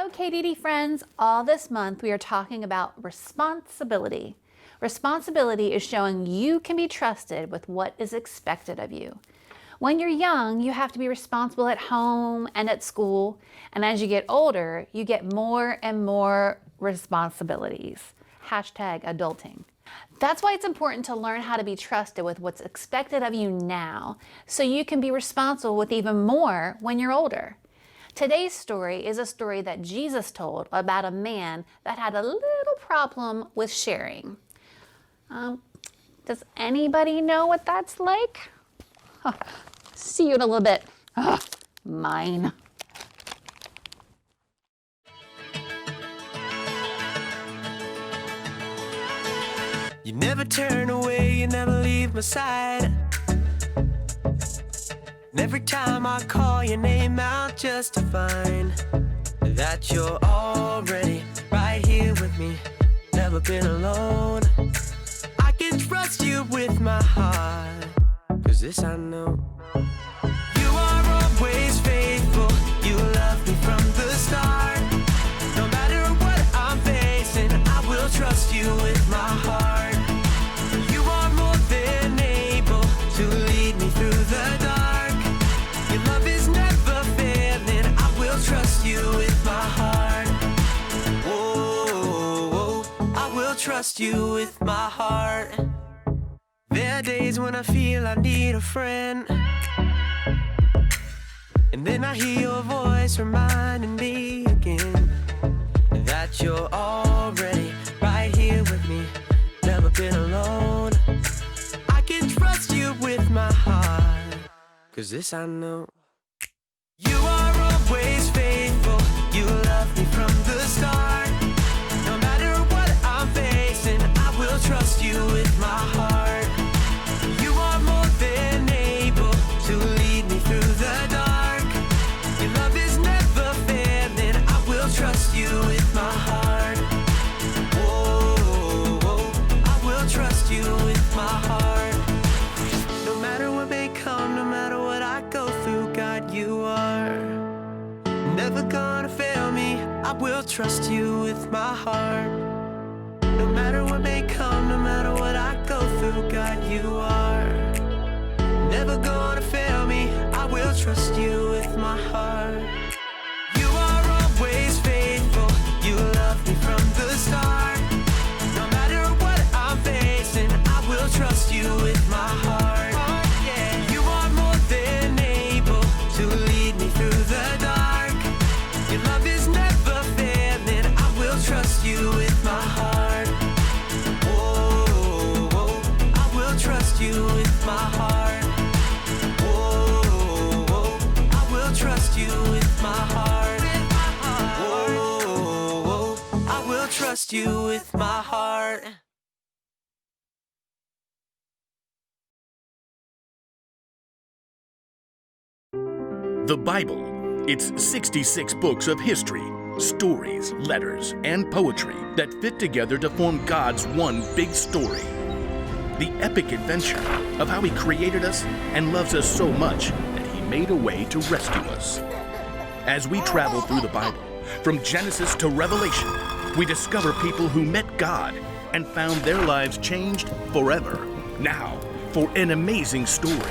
Hello, KDD friends. All this month, we are talking about responsibility. Responsibility is showing you can be trusted with what is expected of you. When you're young, you have to be responsible at home and at school. And as you get older, you get more and more responsibilities. Hashtag adulting. That's why it's important to learn how to be trusted with what's expected of you now, so you can be responsible with even more when you're older. Today's story is a story that Jesus told about a man that had a little problem with sharing. Does anybody know what that's like? See you in a little bit. Mine. You never turn away, you never leave my side. And every time I call your name out just to find that you're already right here with me, never been alone. I can trust you with my heart, 'cause this I know. You are always faithful, you love me from the start. No matter what I'm facing, I will trust you with my heart. You are more than able to lead me through the dark. Your love is never failing, I will trust you with my heart. Whoa, I will trust you with my heart. There are days when I feel I need a friend, and then I hear your voice reminding me again that you're already right here with me, never been alone. I can trust you with my heart, 'cause this I know. You are always faithful, you love me from the start. No matter what I'm facing, I will trust you with my heart. You are more than able to lead me through the dark. Your love is never failing, I will trust you with my heart. Whoa, I will trust you with my heart. No matter what may come, no matter what I go through, God, you are never gonna fail me, I will trust you with my heart. No matter what may come, no matter what I go through, God, you are never gonna fail me, I will trust you with my heart. You are always faithful, you love me from the start. No matter what I'm facing, I will trust you with my heart. Yeah. You are more than able to lead me through the dark. Your love is never failing, I will trust you with my heart. Whoa, I will trust you with my heart. Whoa, I will trust you with my heart. Whoa, I will trust you with my heart. The Bible. It's 66 books of history, stories, letters, and poetry that fit together to form God's one big story. The epic adventure of how He created us and loves us so much that He made a way to rescue us. As we travel through the Bible, from Genesis to Revelation, we discover people who met God and found their lives changed forever. Now, for an amazing story,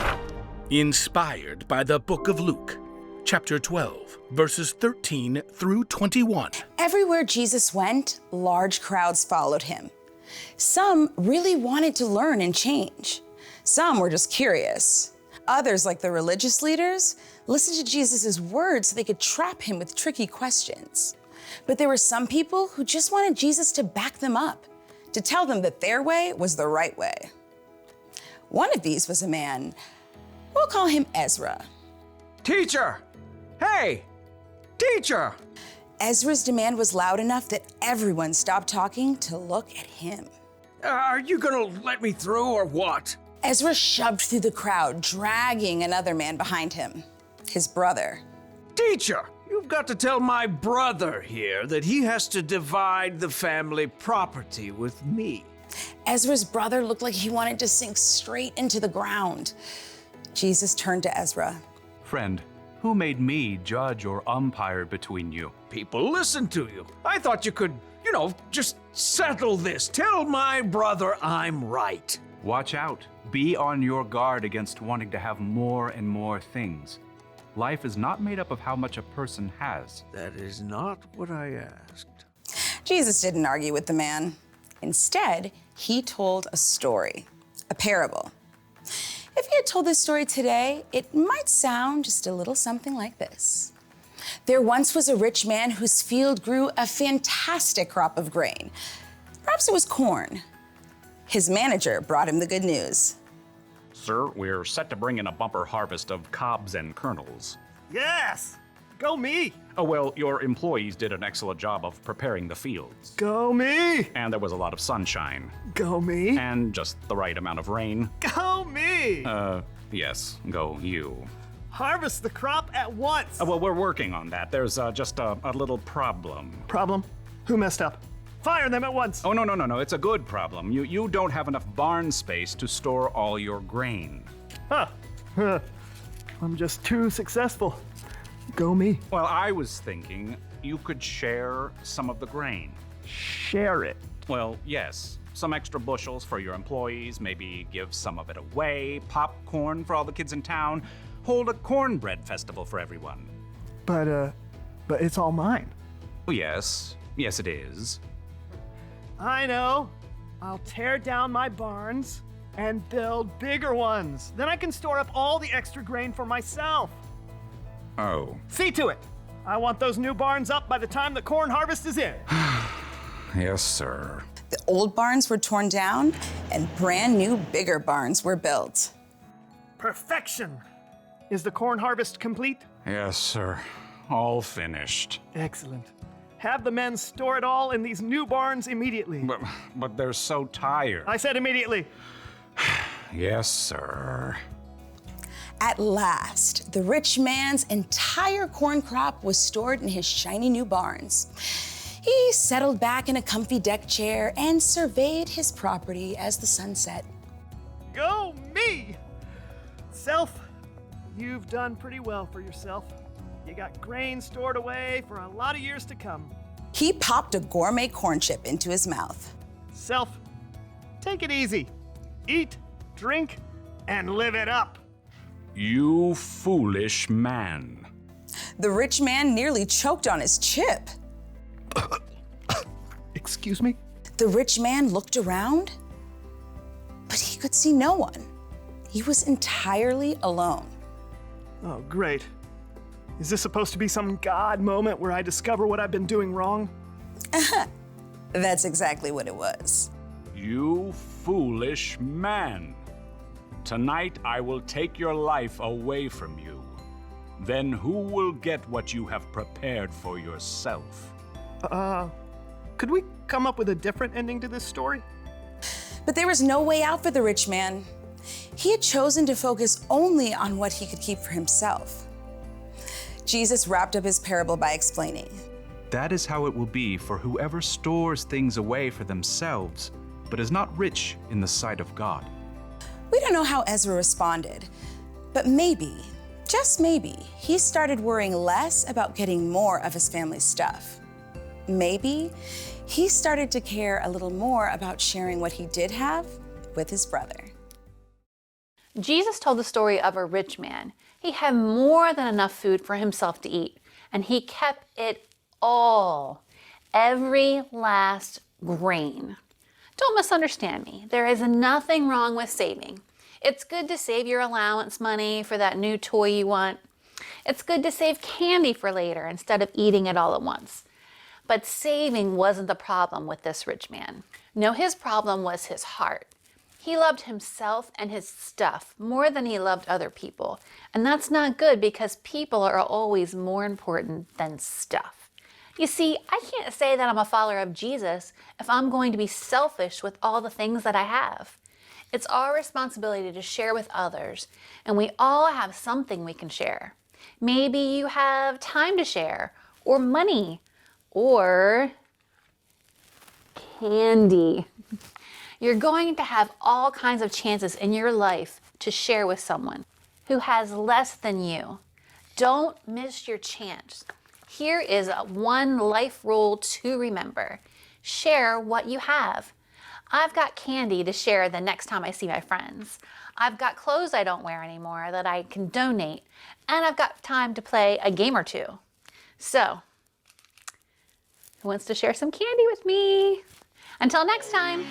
inspired by the book of Luke, chapter 12, verses 13 through 21. Everywhere Jesus went, large crowds followed him. Some really wanted to learn and change. Some were just curious. Others, like the religious leaders, listened to Jesus' words so they could trap him with tricky questions. But there were some people who just wanted Jesus to back them up, to tell them that their way was the right way. One of these was a man, we'll call him Ezra. Teacher! Hey! Teacher! Ezra's demand was loud enough that everyone stopped talking to look at him. Are you gonna let me through or what? Ezra shoved through the crowd, dragging another man behind him, his brother. Teacher, you've got to tell my brother here that he has to divide the family property with me. Ezra's brother looked like he wanted to sink straight into the ground. Jesus turned to Ezra. Friend, Who made me judge or umpire between you? People listen to you. I thought you could, just settle this. Tell my brother I'm right. Watch out. Be on your guard against wanting to have more and more things. Life is not made up of how much a person has. That is not what I asked. Jesus didn't argue with the man. Instead, he told a story, a parable. If he had told this story today, it might sound just a little something like this. There once was a rich man whose field grew a fantastic crop of grain. Perhaps it was corn. His manager brought him the good news. Sir, we're set to bring in a bumper harvest of cobs and kernels. Yes! Go me! Oh, well, your employees did an excellent job of preparing the fields. Go me! And there was a lot of sunshine. Go me! And just the right amount of rain. Go me! Yes, go you. Harvest the crop at once! Well, we're working on that. There's just a little problem. Problem? Who messed up? Fire them at once! Oh, no. It's a good problem. You don't have enough barn space to store all your grain. Huh. I'm just too successful. Go me. Well, I was thinking you could share some of the grain. Share it. Well, yes. Some extra bushels for your employees, maybe give some of it away, popcorn for all the kids in town, hold a cornbread festival for everyone. But it's all mine. Oh, yes. Yes, it is. I know. I'll tear down my barns and build bigger ones. Then I can store up all the extra grain for myself. Oh. See to it. I want those new barns up by the time the corn harvest is in. Yes, sir. The old barns were torn down and brand new, bigger barns were built. Perfection. Is the corn harvest complete? Yes, sir. All finished. Excellent. Have the men store it all in these new barns immediately. But they're so tired. I said immediately. Yes, sir. At last, the rich man's entire corn crop was stored in his shiny new barns. He settled back in a comfy deck chair and surveyed his property as the sun set. Go me! Self, you've done pretty well for yourself. You got grain stored away for a lot of years to come. He popped a gourmet corn chip into his mouth. Self, take it easy. Eat, drink, and live it up. You foolish man. The rich man nearly choked on his chip. Excuse me? The rich man looked around, but he could see no one. He was entirely alone. Oh, great. Is this supposed to be some God moment where I discover what I've been doing wrong? That's exactly what it was. You foolish man. Tonight I will take your life away from you. Then who will get what you have prepared for yourself? Could we come up with a different ending to this story? But there was no way out for the rich man. He had chosen to focus only on what he could keep for himself. Jesus wrapped up his parable by explaining, That is how it will be for whoever stores things away for themselves, but is not rich in the sight of God. We don't know how Ezra responded, but maybe, just maybe, he started worrying less about getting more of his family's stuff. Maybe he started to care a little more about sharing what he did have with his brother. Jesus told the story of a rich man. He had more than enough food for himself to eat, and he kept it all, every last grain. Don't misunderstand me. There is nothing wrong with saving. It's good to save your allowance money for that new toy you want. It's good to save candy for later instead of eating it all at once. But saving wasn't the problem with this rich man. No, his problem was his heart. He loved himself and his stuff more than he loved other people. And that's not good because people are always more important than stuff. You see, I can't say that I'm a follower of Jesus if I'm going to be selfish with all the things that I have. It's our responsibility to share with others, and we all have something we can share. Maybe you have time to share, or money, or candy. You're going to have all kinds of chances in your life to share with someone who has less than you. Don't miss your chance. Here is one life rule to remember. Share what you have. I've got candy to share the next time I see my friends. I've got clothes I don't wear anymore that I can donate. And I've got time to play a game or two. So, who wants to share some candy with me? Until next time.